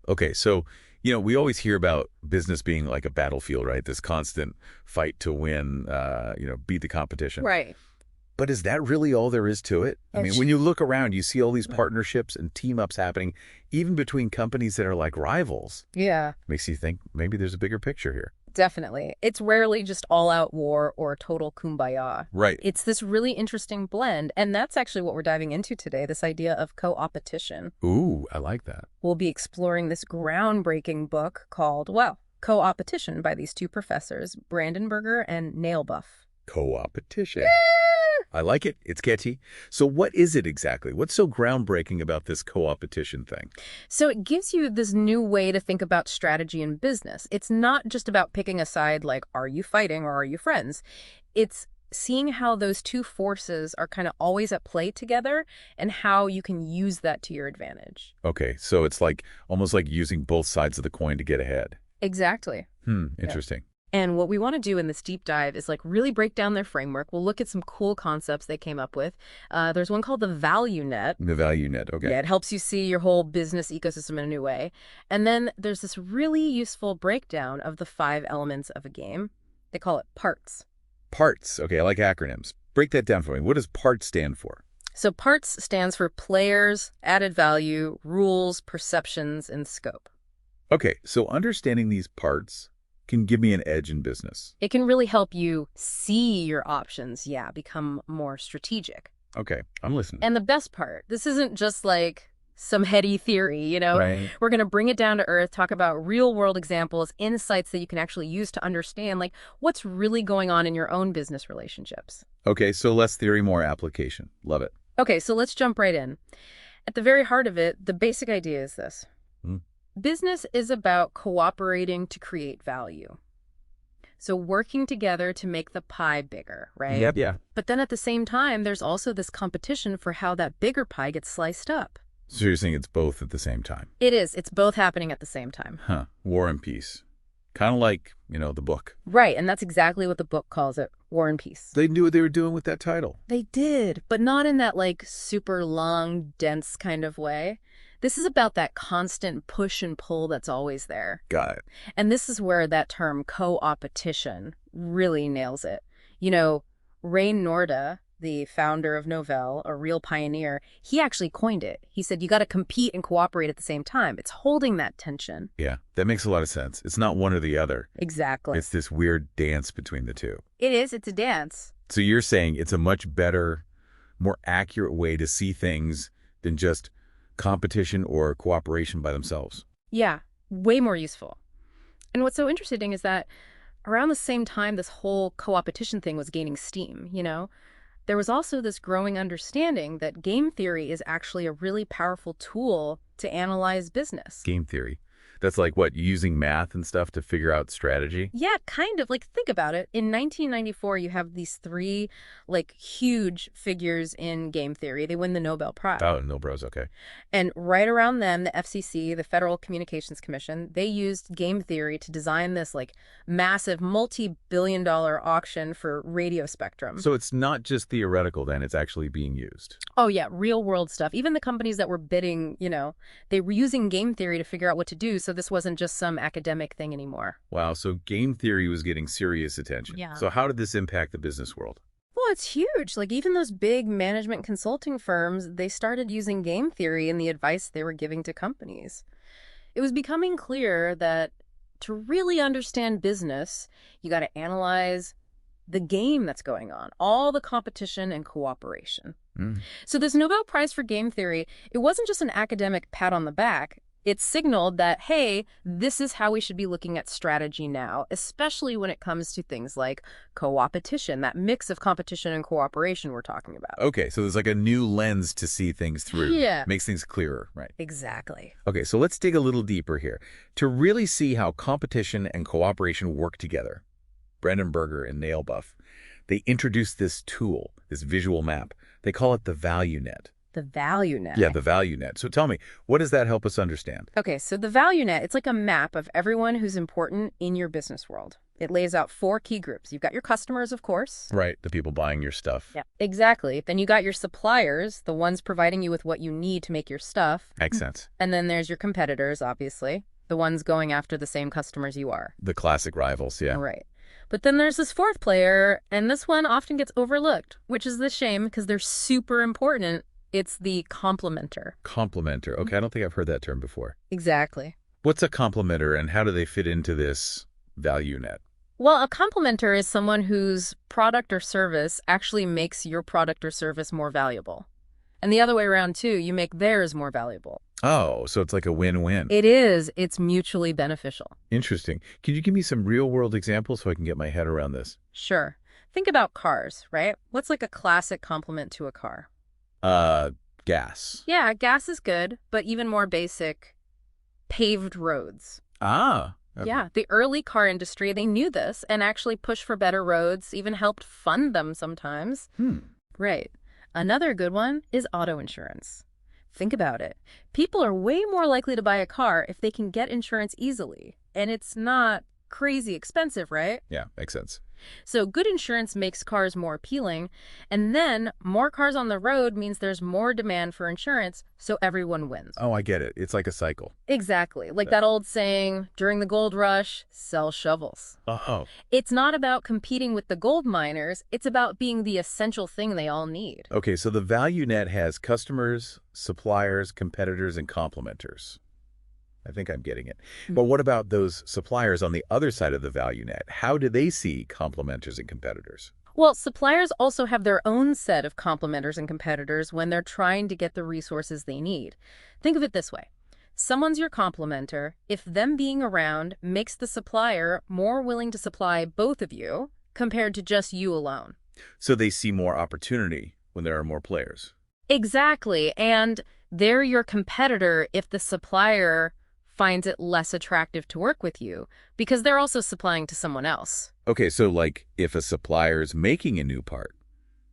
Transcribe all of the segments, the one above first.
Okay, so, we always hear about business being like a battlefield, right? This constant fight to win, beat the competition. Right. But is that really all there is to it? I mean, It's when you look around, you see all these partnerships and team-ups happening, even between companies that are like rivals. Yeah, Makes you think maybe there's a bigger picture here. definitely. It's rarely just all-out war or total kumbaya. Right. It's this really interesting blend, and that's actually what we're diving into today, this idea of co-opetition. Ooh, I like that. We'll be exploring this groundbreaking book called, well, Co-opetition by these two professors, Brandenburger and Nalebuff. Co-opetition. I like it. It's catchy. So what is it exactly? What's so groundbreaking about this co-opetition thing? So it gives you this new way to think about strategy in business. It's not just about picking a side like, are you fighting or are you friends? It's seeing how those two forces are kind of always at play together and how you can use that to your advantage. Okay, so it's like almost like using both sides of the coin to get ahead. Exactly. Interesting. And what we want to do in this deep dive is like really break down their framework. We'll look at some cool concepts they came up with. There's one called the value net. The value net, okay. Yeah, it helps you see your whole business ecosystem in a new way. And then there's this really useful breakdown of the 5 elements of a game. They call it parts. Parts. Okay, I like acronyms. Break that down for me. What does PART stand for? So parts stands for players, added value, rules, perceptions, and scope. Okay, so understanding these parts can give me an edge in business. It can really help you see your options, become more strategic. Okay, I'm listening. And the best part, this isn't just like some heady theory, Right. We're going to bring it down to earth, talk about real world examples, insights that you can actually use to understand like what's really going on in your own business relationships. Okay, so less theory, more application. Love it. Okay, so let's jump right in. At the very heart of it, the basic idea is this. Hmm. Business is about cooperating to create value. So working together to make the pie bigger, right? Yep, yeah. But then at the same time, there's also this competition for how that bigger pie gets sliced up. So you're saying it's both at the same time? It is. It's both happening at the same time. Huh. War and peace. Kind of like, the book. Right, and that's exactly what the book calls it, War and Peace. They knew what they were doing with that title. They did, but not in that like super long, dense kind of way. This is about that constant push and pull that's always there. Got it. And this is where that term co-opetition really nails it. Ray Norda, the founder of Novell, a real pioneer, he actually coined it. He said, you got to compete and cooperate at the same time. It's holding that tension. Yeah, that makes a lot of sense. It's not one or the other. Exactly. It's this weird dance between the two. It is. It's a dance. So you're saying it's a much better, more accurate way to see things than just competition or cooperation by themselves. Yeah, way more useful. And what's so interesting is that around the same time this whole co-opetition thing was gaining steam, there was also this growing understanding that game theory is actually a really powerful tool to analyze business. Game theory. That's like what, using math and stuff to figure out strategy? Yeah, kind of. Like, think about it. In 1994, you have these 3, huge figures in game theory. They win the Nobel Prize. Oh, no bros, okay. And right around them, the FCC, the Federal Communications Commission, they used game theory to design this, massive multi-billion-dollar auction for radio spectrum. So it's not just theoretical then, it's actually being used. Oh, yeah, real-world stuff. Even the companies that were bidding, they were using game theory to figure out what to do, so this wasn't just some academic thing anymore. Wow, so game theory was getting serious attention. Yeah. So how did this impact the business world? Well, it's huge. Even those big management consulting firms, they started using game theory in the advice they were giving to companies. It was becoming clear that to really understand business, you got to analyze the game that's going on, all the competition and cooperation. So this Nobel Prize for Game Theory, it wasn't just an academic pat on the back. It signaled that, hey, this is how we should be looking at strategy now, especially when it comes to things like co-opetition, that mix of competition and cooperation we're talking about. Okay, so there's a new lens to see things through. Yeah. Makes things clearer, right? Exactly. Okay, so let's dig a little deeper here. To really see how competition and cooperation work together, Brandenburger and Nalebuff, they introduced this tool, this visual map. They call it the value net. The value net. Yeah, the value net. So tell me, what does that help us understand? Okay, so the value net, it's like a map of everyone who's important in your business world. It lays out 4 key groups. You've got your customers, of course. Right, the people buying your stuff. Yeah, exactly. Then you got your suppliers, the ones providing you with what you need to make your stuff. Makes sense. And then there's your competitors, obviously, the ones going after the same customers you are. The classic rivals, yeah. Right. But then there's this 4th player, and this one often gets overlooked, which is the shame because they're super important. It's the complementer. Complementor. Okay, I don't think I've heard that term before. Exactly. What's a complementor and how do they fit into this value net? Well, a complementer is someone whose product or service actually makes your product or service more valuable. And the other way around, too, you make theirs more valuable. Oh, so it's like a win-win. It is. It's mutually beneficial. Interesting. Can you give me some real-world examples so I can get my head around this? Sure. Think about cars, right? What's like a classic complement to a car? Gas. Yeah, gas is good, but even more basic, paved roads. Ah. Yeah, the early car industry, they knew this and actually pushed for better roads, even helped fund them sometimes. Right. Another good one is auto insurance. Think about it. People are way more likely to buy a car if they can get insurance easily. And it's not crazy expensive, right? Yeah, makes sense. So good insurance makes cars more appealing. And then more cars on the road means there's more demand for insurance, so everyone wins. Oh, I get it. It's like a cycle. Exactly. Like that old saying, during the gold rush, sell shovels. Oh. It's not about competing with the gold miners. It's about being the essential thing they all need. Okay, so the value net has customers, suppliers, competitors, and complementors. I think I'm getting it. But what about those suppliers on the other side of the value net? How do they see complementors and competitors? Well, suppliers also have their own set of complementors and competitors when they're trying to get the resources they need. Think of it this way. Someone's your complementor if them being around makes the supplier more willing to supply both of you compared to just you alone. So they see more opportunity when there are more players. Exactly. And they're your competitor if the supplier finds it less attractive to work with you because they're also supplying to someone else. Okay, so like if a supplier is making a new part,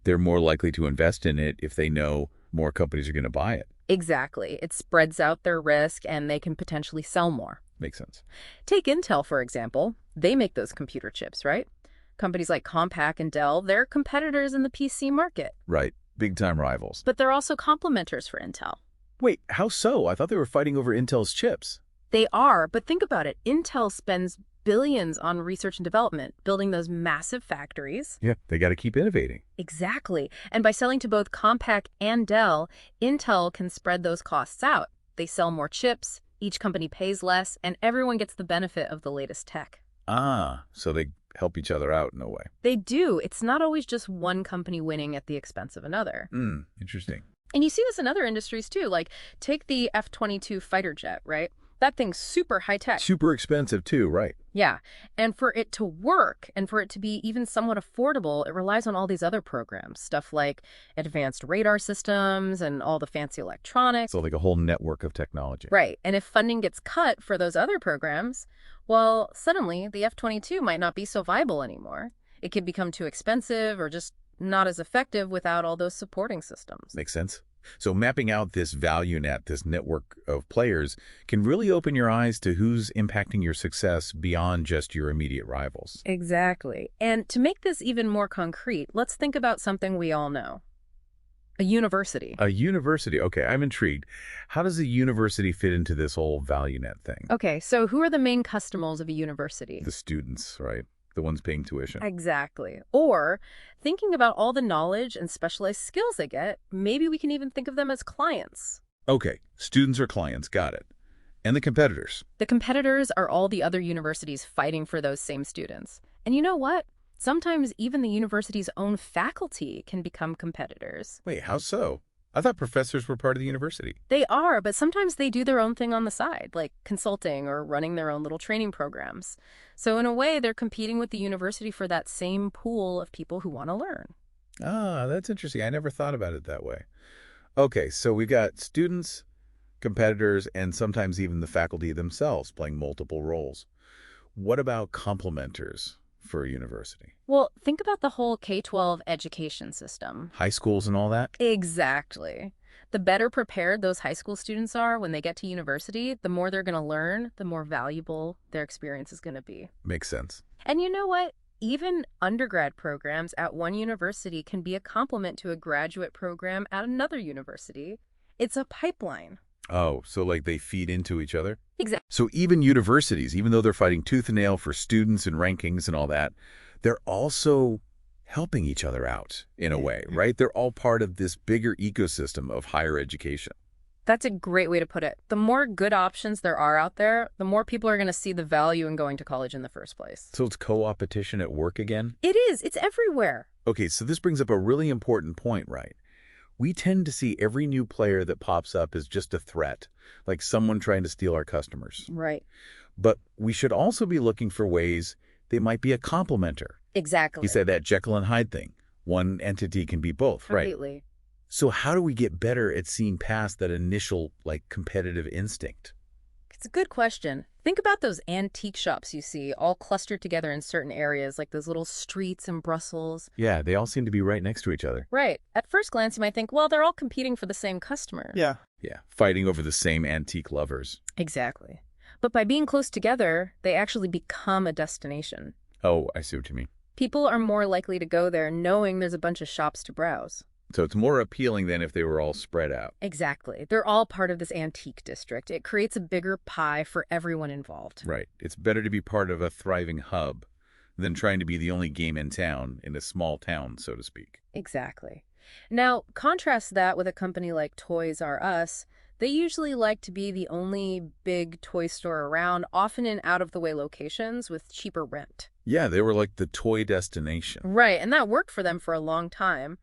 they're more likely to invest in it if they know more companies are going to buy it. Exactly. It spreads out their risk and they can potentially sell more. Makes sense. Take Intel, for example. They make those computer chips, right? Companies like Compaq and Dell, they're competitors in the PC market. Right. Big-time rivals. But they're also complementors for Intel. Wait, how so? I thought they were fighting over Intel's chips. They are, but think about it. Intel spends billions on research and development, building those massive factories. Yeah, they got to keep innovating. Exactly. And by selling to both Compaq and Dell, Intel can spread those costs out. They sell more chips, each company pays less, and everyone gets the benefit of the latest tech. Ah, so they help each other out in a way. They do. It's not always just one company winning at the expense of another. Interesting. And you see this in other industries too. Like, take the F-22 fighter jet, right? That thing's super high-tech. Super expensive too, right? Yeah. And for it to work and for it to be even somewhat affordable, it relies on all these other programs. Stuff like advanced radar systems and all the fancy electronics. So like a whole network of technology. Right. And if funding gets cut for those other programs, well, suddenly the F-22 might not be so viable anymore. It could become too expensive or just not as effective without all those supporting systems. Makes sense. So mapping out this value net, this network of players, can really open your eyes to who's impacting your success beyond just your immediate rivals. Exactly. And to make this even more concrete, let's think about something we all know. A university. A university. Okay, I'm intrigued. How does a university fit into this whole value net thing? Okay, so who are the main customers of a university? The students, right? The ones paying tuition. Exactly. Or thinking about all the knowledge and specialized skills they get, maybe we can even think of them as clients. Okay, students are clients, got it. And the competitors. The competitors are all the other universities fighting for those same students. And you know what? Sometimes even the university's own faculty can become competitors. Wait, how so? I thought professors were part of the university. They are, but sometimes they do their own thing on the side, like consulting or running their own little training programs. So in a way, they're competing with the university for that same pool of people who want to learn. Ah, that's interesting. I never thought about it that way. Okay, so we've got students, competitors, and sometimes even the faculty themselves playing multiple roles. What about complementors for a university? Well, think about the whole K-12 education system. High schools and all that? Exactly. The better prepared those high school students are when they get to university, the more they're going to learn, the more valuable their experience is going to be. Makes sense. And you know what? Even undergrad programs at one university can be a complement to a graduate program at another university. It's a pipeline. Oh, so like they feed into each other? Exactly. So even universities, even though they're fighting tooth and nail for students and rankings and all that, they're also helping each other out in a way, right? They're all part of this bigger ecosystem of higher education. That's a great way to put it. The more good options there are out there, the more people are going to see the value in going to college in the first place. So it's co-opetition at work again? It is. It's everywhere. Okay, so this brings up a really important point, right? We tend to see every new player that pops up as just a threat, like someone trying to steal our customers. Right. But we should also be looking for ways they might be a complementer. Exactly. You said that Jekyll and Hyde thing. One entity can be both, right? Completely. So how do we get better at seeing past that initial, competitive instinct? It's a good question. Think about those antique shops you see all clustered together in certain areas, like those little streets in Brussels. Yeah, they all seem to be right next to each other. Right. At first glance, you might think, well, they're all competing for the same customer. Yeah. Yeah, fighting over the same antique lovers. Exactly. But by being close together, they actually become a destination. Oh, I see what you mean. People are more likely to go there knowing there's a bunch of shops to browse. So it's more appealing than if they were all spread out. Exactly. They're all part of this antique district. It creates a bigger pie for everyone involved. Right. It's better to be part of a thriving hub than trying to be the only game in town, in a small town, so to speak. Exactly. Now, contrast that with a company like Toys R Us. They usually like to be the only big toy store around, often in out-of-the-way locations with cheaper rent. Yeah, they were like the toy destination. Right, and that worked for them for a long time.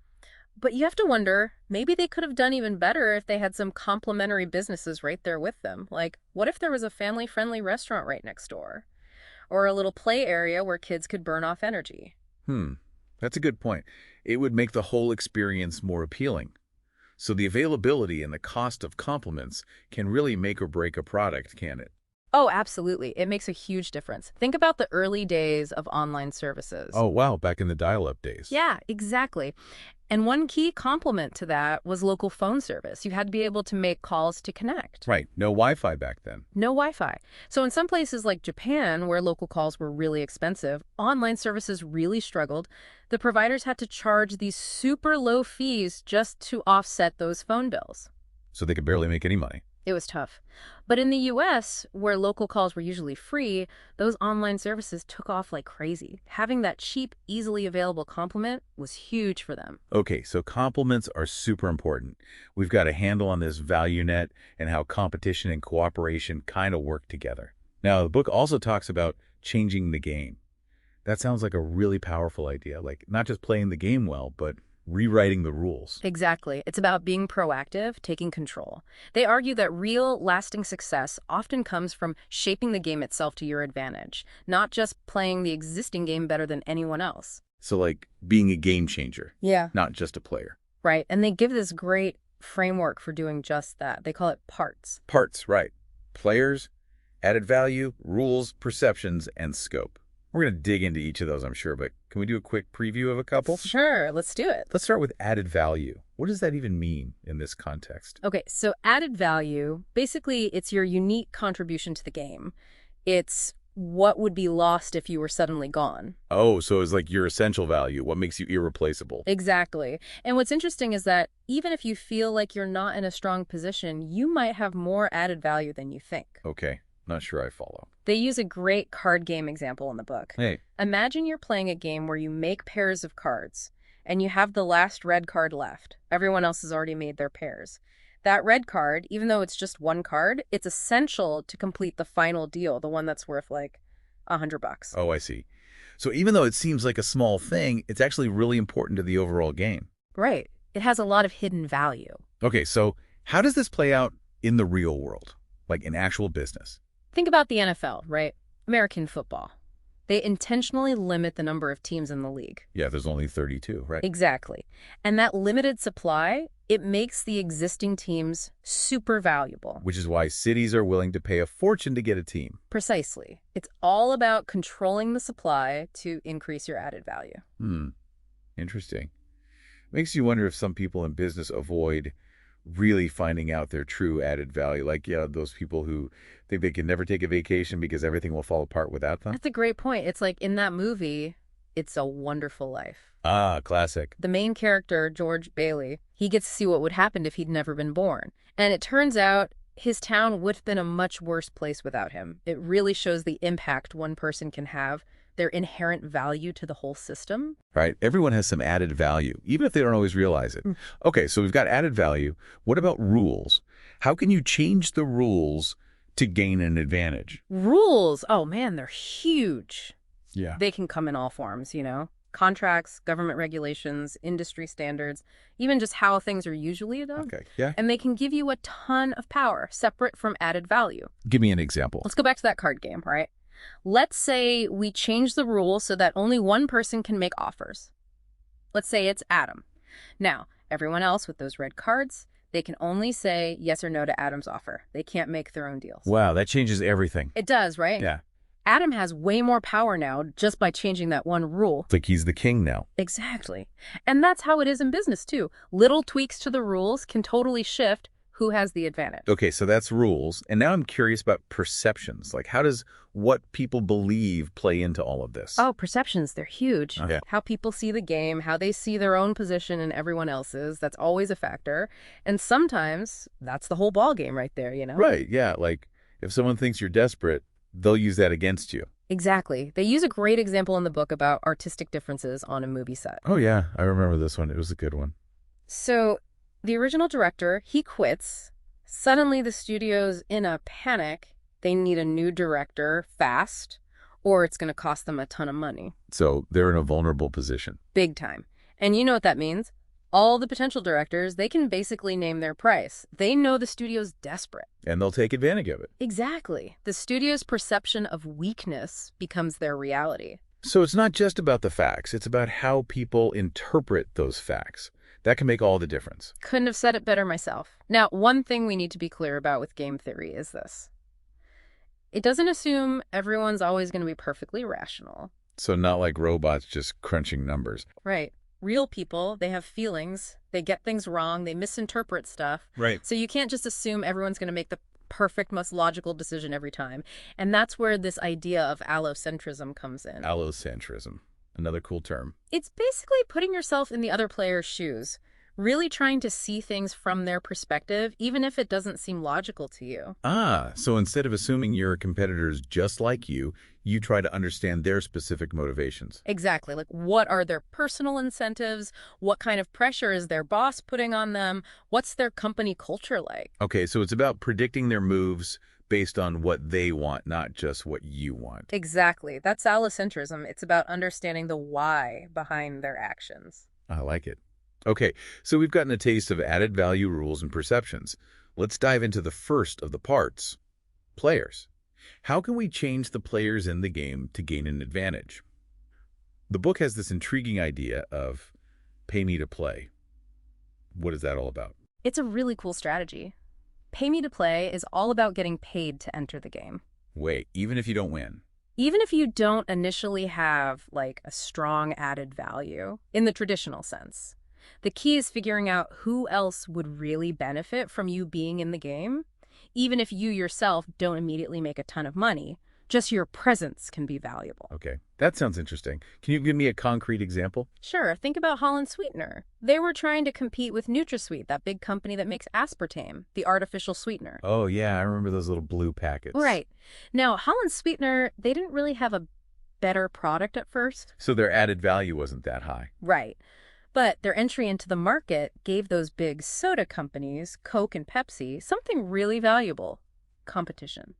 But you have to wonder, maybe they could have done even better if they had some complementary businesses right there with them. Like, what if there was a family-friendly restaurant right next door? Or a little play area where kids could burn off energy? That's a good point. It would make the whole experience more appealing. So the availability and the cost of complements can really make or break a product, can it? Oh, absolutely. It makes a huge difference. Think about the early days of online services. Oh, wow, back in the dial-up days. Yeah, exactly. And one key complement to that was local phone service. You had to be able to make calls to connect. Right, no Wi-Fi back then. No Wi-Fi. So in some places like Japan, where local calls were really expensive, online services really struggled. The providers had to charge these super low fees just to offset those phone bills. So they could barely make any money. It was tough. But in the US, where local calls were usually free, those online services took off like crazy. Having that cheap, easily available complement was huge for them. Okay, so complements are super important. We've got a handle on this value net and how competition and cooperation kind of work together. Now, the book also talks about changing the game. That sounds like a really powerful idea, like not just playing the game well, but rewriting the rules. Exactly. It's about being proactive, taking control. They argue that real, lasting success often comes from shaping the game itself to your advantage, not just playing the existing game better than anyone else. So like being a game changer, Yeah. not just a player. Right. And they give this great framework for doing just that. They call it parts. Parts, right. Players, added value, rules, perceptions, and scope. We're going to dig into each of those, I'm sure, but can we do a quick preview of a couple? Sure, let's do it. Let's start with added value. What does that even mean in this context? Okay, so added value, basically it's your unique contribution to the game. It's what would be lost if you were suddenly gone. Oh, so it's like your essential value, what makes you irreplaceable. Exactly. And what's interesting is that even if you feel like you're not in a strong position, you might have more added value than you think. Okay, not sure I follow. They use a great card game example in the book. Hey. Imagine you're playing a game where you make pairs of cards, and you have the last red card left. Everyone else has already made their pairs. That red card, even though it's just one card, it's essential to complete the final deal, the one that's worth like $100. Oh, I see. So even though it seems like a small thing, it's actually really important to the overall game. Right. It has a lot of hidden value. Okay, so how does this play out in the real world, like in actual business? Think about the NFL, right? American football. They intentionally limit the number of teams in the league. Yeah, there's only 32, right? Exactly. And that limited supply, it makes the existing teams super valuable. Which is why cities are willing to pay a fortune to get a team. Precisely. It's all about controlling the supply to increase your added value. Interesting. Makes you wonder if some people in business avoid really finding out their true added value. Like, yeah, those people who think they can never take a vacation because everything will fall apart without them. That's a great point. It's like in that movie, It's a Wonderful Life. Ah, classic. The main character, George Bailey, he gets to see what would happen if he'd never been born. And it turns out his town would have been a much worse place without him. It really shows the impact one person can have, their inherent value to the whole system. Right. Everyone has some added value, even if they don't always realize it. Okay, so we've got added value. What about rules? How can you change the rules to gain an advantage? Rules, oh man, they're huge. Yeah. They can come in all forms, contracts, government regulations, industry standards, even just how things are usually done. Okay, yeah. And they can give you a ton of power, separate from added value. Give me an example. Let's go back to that card game, right? Let's say we change the rules so that only one person can make offers. Let's say it's Adam. Now, everyone else with those red cards, they can only say yes or no to Adam's offer. They can't make their own deals. Wow, that changes everything. It does, right? Yeah. Adam has way more power now just by changing that one rule. It's like he's the king now. Exactly. And that's how it is in business, too. Little tweaks to the rules can totally shift who has the advantage. Okay, so that's rules. And now I'm curious about perceptions. Like, how does what people believe play into all of this? Oh, perceptions, they're huge. Okay. How people see the game, how they see their own position and everyone else's, that's always a factor. And sometimes that's the whole ball game right there, Right, yeah. Like, if someone thinks you're desperate, they'll use that against you. Exactly. They use a great example in the book about artistic differences on a movie set. Oh, yeah. I remember this one. It was a good one. So the original director, he quits. Suddenly the studio's in a panic. They need a new director fast, or it's going to cost them a ton of money. So they're in a vulnerable position. Big time. And you know what that means? All the potential directors, they can basically name their price. They know the studio's desperate. And they'll take advantage of it. Exactly. The studio's perception of weakness becomes their reality. So it's not just about the facts. It's about how people interpret those facts. That can make all the difference. Couldn't have said it better myself. Now, one thing we need to be clear about with game theory is this. It doesn't assume everyone's always going to be perfectly rational. So not like robots just crunching numbers. Right. Real people, they have feelings, they get things wrong, they misinterpret stuff. Right. So you can't just assume everyone's going to make the perfect, most logical decision every time. And that's where this idea of allocentrism comes in. Allocentrism. Another cool term. It's basically putting yourself in the other player's shoes, really trying to see things from their perspective, even if it doesn't seem logical to you. Ah, so instead of assuming your competitor's just like you try to understand their specific motivations. Exactly. Like, what are their personal incentives? What kind of pressure is their boss putting on them? What's their company culture like? Okay, so it's about predicting their moves based on what they want, not just what you want. Exactly. That's allocentrism. It's about understanding the why behind their actions. I like it. Okay, so we've gotten a taste of added value rules and perceptions. Let's dive into the first of the parts, players. How can we change the players in the game to gain an advantage? The book has this intriguing idea of pay me to play. What is that all about? It's a really cool strategy. Pay me to play is all about getting paid to enter the game. Wait, even if you don't win? Even if you don't initially have, like, a strong added value in the traditional sense. The key is figuring out who else would really benefit from you being in the game. Even if you yourself don't immediately make a ton of money, just your presence can be valuable. Okay, that sounds interesting. Can you give me a concrete example? Sure, think about Holland Sweetener. They were trying to compete with NutraSweet, that big company that makes aspartame, the artificial sweetener. Oh, yeah, I remember those little blue packets. Right. Now, Holland Sweetener, they didn't really have a better product at first. So their added value wasn't that high. Right. But their entry into the market gave those big soda companies, Coke and Pepsi, something really valuable: competition.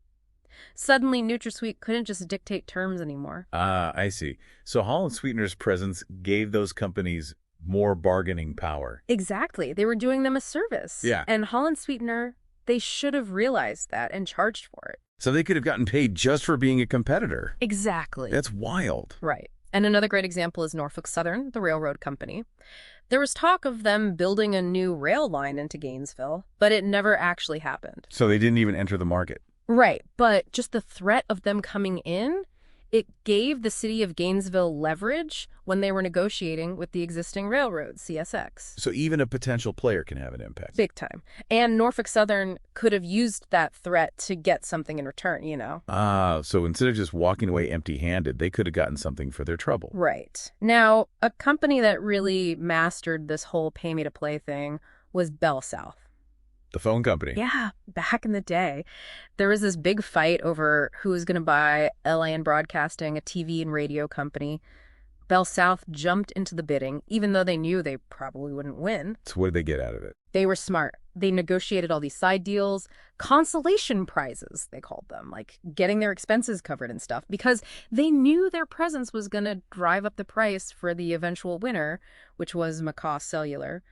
Suddenly, NutraSweet couldn't just dictate terms anymore. Ah, I see. So Holland Sweetener's presence gave those companies more bargaining power. Exactly. They were doing them a service. Yeah. And Holland Sweetener, they should have realized that and charged for it. So they could have gotten paid just for being a competitor. Exactly. That's wild. Right. And another great example is Norfolk Southern, the railroad company. There was talk of them building a new rail line into Gainesville, but it never actually happened. So they didn't even enter the market. Right, but just the threat of them coming in, It gave the city of Gainesville leverage when they were negotiating with the existing railroad, CSX. So even a potential player can have an impact. Big time. And Norfolk Southern could have used that threat to get something in return, you know? Ah, so instead of just walking away empty-handed, they could have gotten something for their trouble. Right. Now, a company that really mastered this whole pay-me-to-play thing was Bell South. The phone company. Yeah, back in the day, there was this big fight over who was going to buy LAN Broadcasting, a TV and radio company. Bell South jumped into the bidding, even though they knew they probably wouldn't win. So what did they get out of it? They were smart. They negotiated all these side deals, consolation prizes, they called them, like getting their expenses covered and stuff, because they knew their presence was going to drive up the price for the eventual winner, which was Macaw Cellular.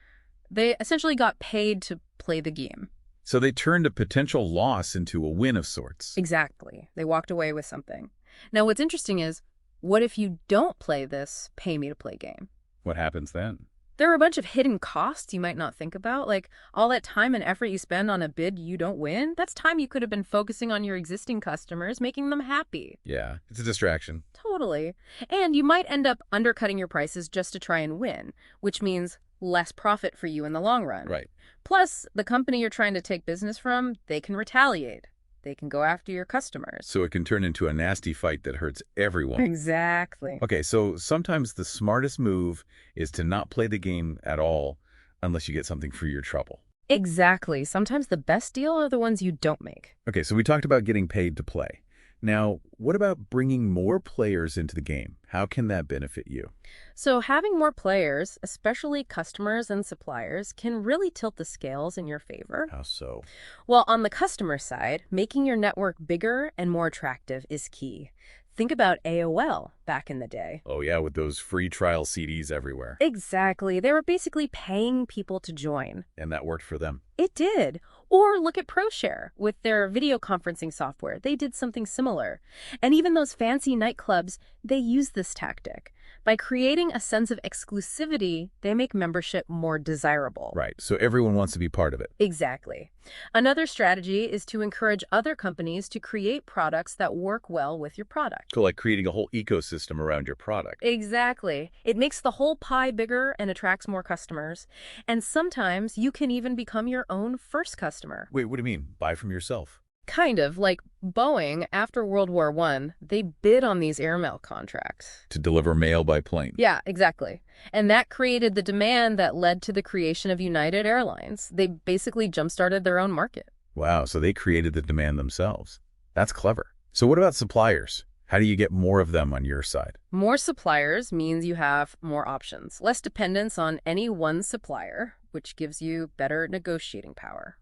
They essentially got paid to play the game. So they turned a potential loss into a win of sorts. Exactly. They walked away with something. Now, what's interesting is, what if you don't play this pay-me-to-play game? What happens then? There are a bunch of hidden costs you might not think about, like all that time and effort you spend on a bid you don't win. That's time you could have been focusing on your existing customers, making them happy. Yeah, it's a distraction. Totally. And you might end up undercutting your prices just to try and win, which means less profit for you in the long run. Right. Plus, the company you're trying to take business from, they can retaliate. They can go after your customers. So it can turn into a nasty fight that hurts everyone. Exactly. Okay, so sometimes the smartest move is to not play the game at all unless you get something for your trouble. Exactly. Sometimes the best deal are the ones you don't make. Okay, so we talked about getting paid to play. Now, what about bringing more players into the game? How can that benefit you? So having more players, especially customers and suppliers, can really tilt the scales in your favor. How so? Well, on the customer side, making your network bigger and more attractive is key. Think about AOL back in the day. Oh yeah, with those free trial CDs everywhere. Exactly. They were basically paying people to join. And that worked for them. It did. Or look at ProShare with their video conferencing software. They did something similar. And even those fancy nightclubs, they use this tactic. By creating a sense of exclusivity, they make membership more desirable. Right, so everyone wants to be part of it. Exactly. Another strategy is to encourage other companies to create products that work well with your product. So like creating a whole ecosystem around your product. Exactly. It makes the whole pie bigger and attracts more customers. And sometimes you can even become your own first customer. Wait, what do you mean? Buy from yourself? Kind of. Like Boeing, after World War I, they bid on these airmail contracts. To deliver mail by plane. Yeah, exactly. And that created the demand that led to the creation of United Airlines. They basically jump-started their own market. Wow, so they created the demand themselves. That's clever. So what about suppliers? How do you get more of them on your side? More suppliers means you have more options, less dependence on any one supplier, which gives you better negotiating power.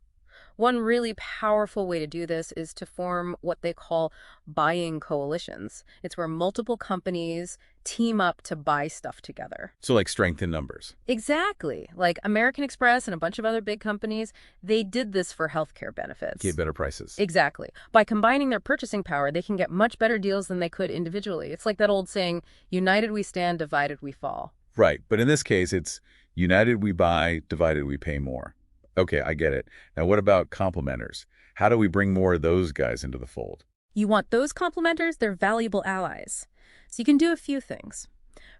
One really powerful way to do this is to form what they call buying coalitions. It's where multiple companies team up to buy stuff together. So like strength in numbers. Exactly. Like American Express and a bunch of other big companies, they did this for healthcare benefits. Get better prices. Exactly. By combining their purchasing power, they can get much better deals than they could individually. It's like that old saying, united we stand, divided we fall. Right, but in this case, it's united we buy, divided we pay more. Okay, I get it. Now, what about complementors? How do we bring more of those guys into the fold? You want those complementors? They're valuable allies. So you can do a few things.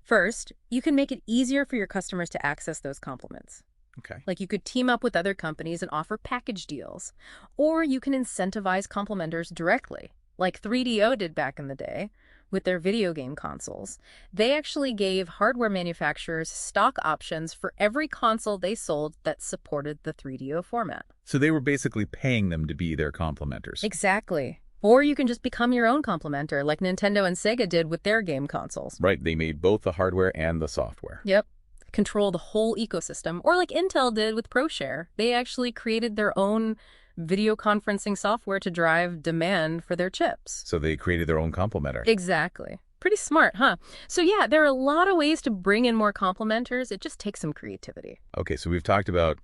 First, you can make it easier for your customers to access those complements. Okay. Like you could team up with other companies and offer package deals. Or you can incentivize complementors directly, like 3DO did back in the day with their video game consoles. They actually gave hardware manufacturers stock options for every console they sold that supported the 3DO format. So they were basically paying them to be their complementors. Exactly. Or you can just become your own complementer, like Nintendo and Sega did with their game consoles. Right, they made both the hardware and the software. Yep. Control the whole ecosystem. Or like Intel did with ProShare. They actually created their own video conferencing software to drive demand for their chips. So they created their own complementer. Exactly. Pretty smart, huh? So yeah, there are a lot of ways to bring in more complementors. It just takes some creativity. Okay, so we've talked about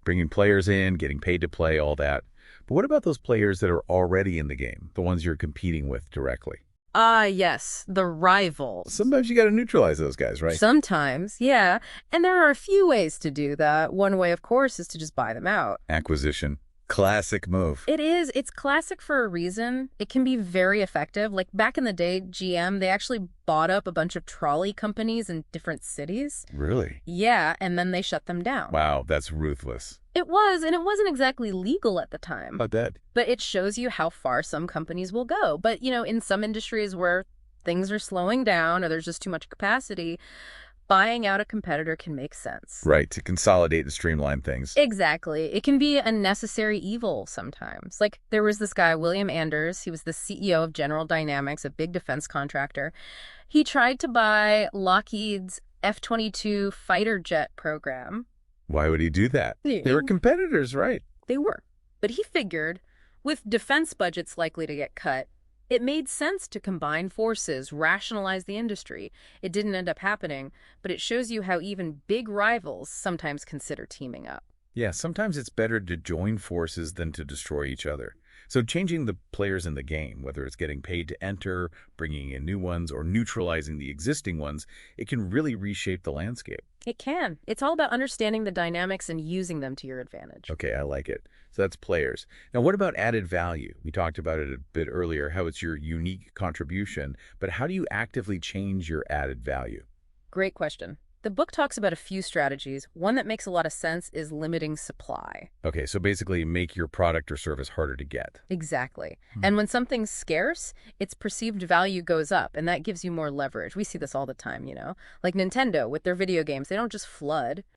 bringing players in, getting paid to play, all that. But what about those players that are already in the game, the ones you're competing with directly? Yes, the rivals. Sometimes you got to neutralize those guys, right? Sometimes, yeah. And there are a few ways to do that. One way, of course, is to just buy them out. Acquisition. Classic move. It is. It's classic for a reason. It can be very effective. Like back in the day, GM, they actually bought up a bunch of trolley companies in different cities. Really? Yeah, and then they shut them down. Wow, that's ruthless. It was, and it wasn't exactly legal at the time. About that? But it shows you how far some companies will go. But, in some industries where things are slowing down or there's just too much capacity, buying out a competitor can make sense. Right, to consolidate and streamline things. Exactly. It can be a necessary evil sometimes. Like there was this guy, William Anders. He was the CEO of General Dynamics, a big defense contractor. He tried to buy Lockheed's F-22 fighter jet program. Why would he do that? They were competitors, right? They were. But he figured, with defense budgets likely to get cut, it made sense to combine forces, rationalize the industry. It didn't end up happening, but it shows you how even big rivals sometimes consider teaming up. Yeah, sometimes it's better to join forces than to destroy each other. So changing the players in the game, whether it's getting paid to enter, bringing in new ones, or neutralizing the existing ones, it can really reshape the landscape. It can. It's all about understanding the dynamics and using them to your advantage. Okay, I like it. So that's players. Now, what about added value? We talked about it a bit earlier, how it's your unique contribution, but how do you actively change your added value? Great question. The book talks about a few strategies. One that makes a lot of sense is limiting supply. Okay, so basically make your product or service harder to get. Exactly. And when something's scarce, its perceived value goes up, and that gives you more leverage. We see this all the time, Like Nintendo with their video games. They don't just flood.